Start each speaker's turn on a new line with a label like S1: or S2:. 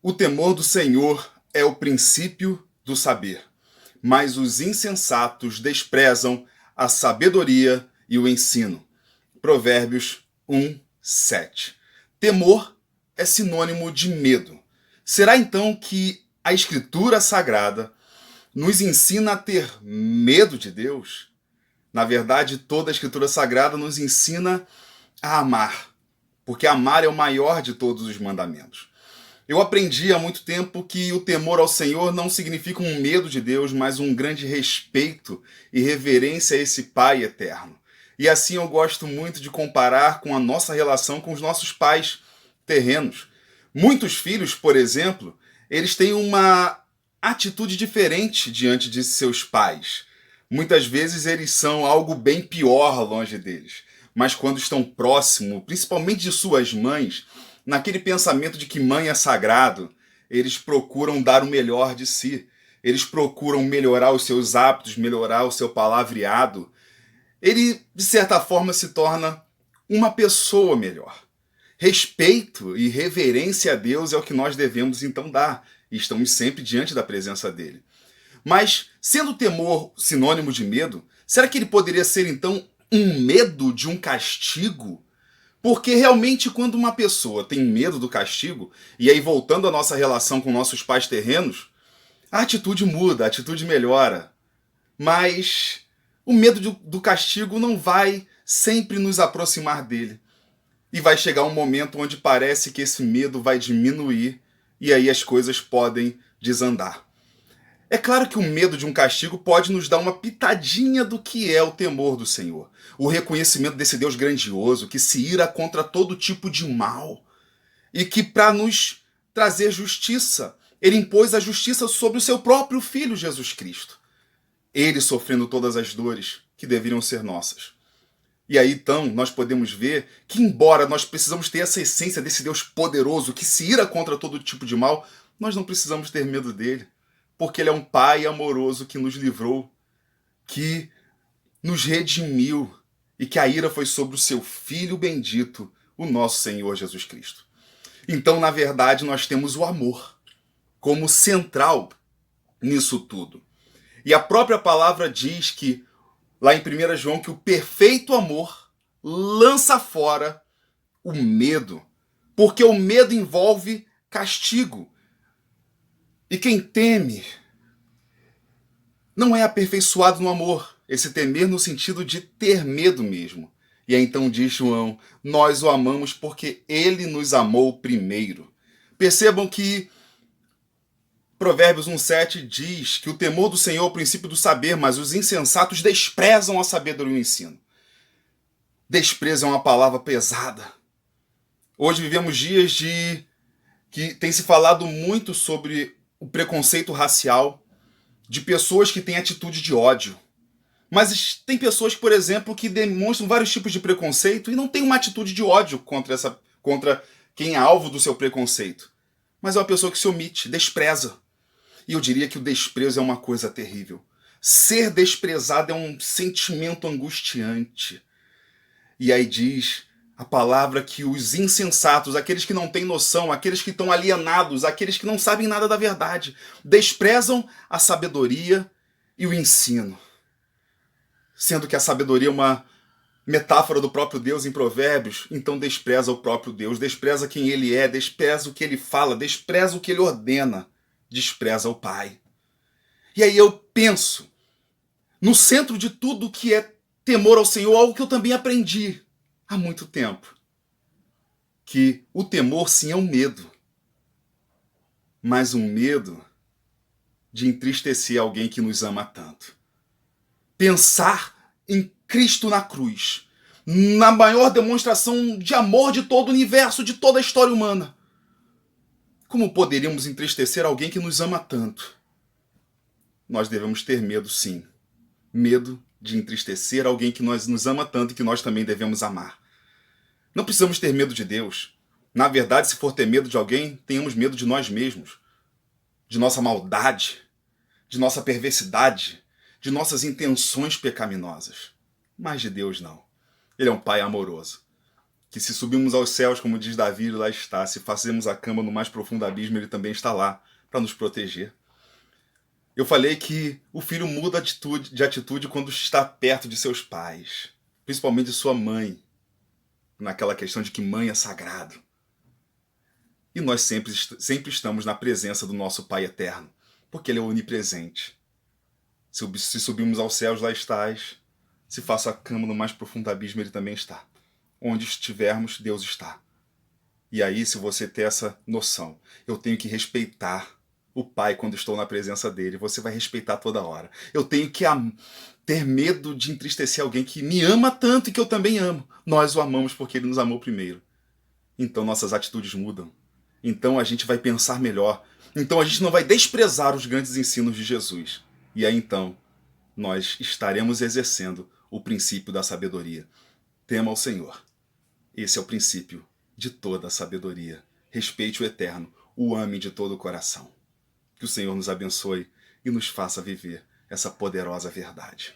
S1: O temor do Senhor é o princípio do saber, mas os insensatos desprezam a sabedoria e o ensino. Provérbios 1:7. Temor é sinônimo de medo. Será então que a Escritura Sagrada nos ensina a ter medo de Deus? Na verdade, toda a Escritura Sagrada nos ensina a amar, porque amar é o maior de todos os mandamentos. Eu aprendi há muito tempo que o temor ao Senhor não significa um medo de Deus, mas um grande respeito e reverência a esse Pai eterno. E assim eu gosto muito de comparar com a nossa relação com os nossos pais terrenos. Muitos filhos, por exemplo, eles têm uma atitude diferente diante de seus pais. Muitas vezes eles são algo bem pior longe deles. Mas quando estão próximo, principalmente de suas mães, naquele pensamento de que mãe é sagrado, eles procuram dar o melhor de si. Eles procuram melhorar os seus hábitos, melhorar o seu palavreado. Ele, de certa forma, se torna uma pessoa melhor. Respeito e reverência a Deus é o que nós devemos então dar. E estamos sempre diante da presença dele. Mas, sendo o temor sinônimo de medo, será que ele poderia ser então um medo de um castigo? Porque realmente quando uma pessoa tem medo do castigo, e aí voltando à nossa relação com nossos pais terrenos, a atitude muda, a atitude melhora. Mas o medo do castigo não vai sempre nos aproximar dele. E vai chegar um momento onde parece que esse medo vai diminuir e aí as coisas podem desandar. É claro que o medo de um castigo pode nos dar uma pitadinha do que é o temor do Senhor. O reconhecimento desse Deus grandioso que se ira contra todo tipo de mal. E que para nos trazer justiça, ele impôs a justiça sobre o seu próprio Filho Jesus Cristo. Ele sofrendo todas as dores que deveriam ser nossas. E aí então nós podemos ver que embora nós precisamos ter essa essência desse Deus poderoso que se ira contra todo tipo de mal, nós não precisamos ter medo dele. Porque ele é um Pai amoroso que nos livrou, que nos redimiu e que a ira foi sobre o seu Filho bendito, o nosso Senhor Jesus Cristo. Então, na verdade, nós temos o amor como central nisso tudo. E a própria palavra diz que, lá em 1 João, que o perfeito amor lança fora o medo, porque o medo envolve castigo. E quem teme não é aperfeiçoado no amor. Esse temer no sentido de ter medo mesmo. E aí então diz João, nós o amamos porque ele nos amou primeiro. Percebam que Provérbios 1:7 diz que o temor do Senhor é o princípio do saber, mas os insensatos desprezam a sabedoria e o ensino. Desprezo é uma palavra pesada. Hoje vivemos dias que tem se falado muito sobre o preconceito racial, de pessoas que têm atitude de ódio. Mas tem pessoas, por exemplo, que demonstram vários tipos de preconceito e não têm uma atitude de ódio contra quem é alvo do seu preconceito. Mas é uma pessoa que se omite, despreza. E eu diria que o desprezo é uma coisa terrível. Ser desprezado é um sentimento angustiante. E aí diz a palavra que os insensatos, aqueles que não têm noção, aqueles que estão alienados, aqueles que não sabem nada da verdade, desprezam a sabedoria e o ensino. Sendo que a sabedoria é uma metáfora do próprio Deus em Provérbios, então despreza o próprio Deus, despreza quem ele é, despreza o que ele fala, despreza o que ele ordena, despreza o Pai. E aí eu penso, no centro de tudo que é temor ao Senhor, algo que eu também aprendi há muito tempo, que o temor sim é um medo, mas um medo de entristecer alguém que nos ama tanto. Pensar em Cristo na cruz, na maior demonstração de amor de todo o universo, de toda a história humana. Como poderíamos entristecer alguém que nos ama tanto? Nós devemos ter medo, sim. Medo de entristecer alguém que nos ama tanto e que nós também devemos amar. Não precisamos ter medo de Deus. Na verdade, se for ter medo de alguém, tenhamos medo de nós mesmos, de nossa maldade, de nossa perversidade, de nossas intenções pecaminosas. Mas de Deus não. Ele é um Pai amoroso, que se subirmos aos céus, como diz Davi, lá está. Se fazemos a cama no mais profundo abismo, ele também está lá para nos proteger. Eu falei que o filho muda de atitude quando está perto de seus pais, principalmente de sua mãe, naquela questão de que mãe é sagrado. E nós sempre estamos na presença do nosso Pai eterno, porque Ele é onipresente. Se subirmos aos céus, lá estás. Se faço a cama no mais profundo abismo, Ele também está. Onde estivermos, Deus está. E aí, se você ter essa noção, eu tenho que respeitar o Pai quando estou na presença dele. Você vai respeitar toda hora. Eu tenho que ter medo de entristecer alguém que me ama tanto e que eu também amo. Nós o amamos porque Ele nos amou primeiro. Então nossas atitudes mudam. Então a gente vai pensar melhor. Então a gente não vai desprezar os grandes ensinos de Jesus. E aí então nós estaremos exercendo o princípio da sabedoria. Tema ao Senhor. Esse é o princípio de toda a sabedoria. Respeite o eterno, o ame de todo o coração. Que o Senhor nos abençoe e nos faça viver essa poderosa verdade.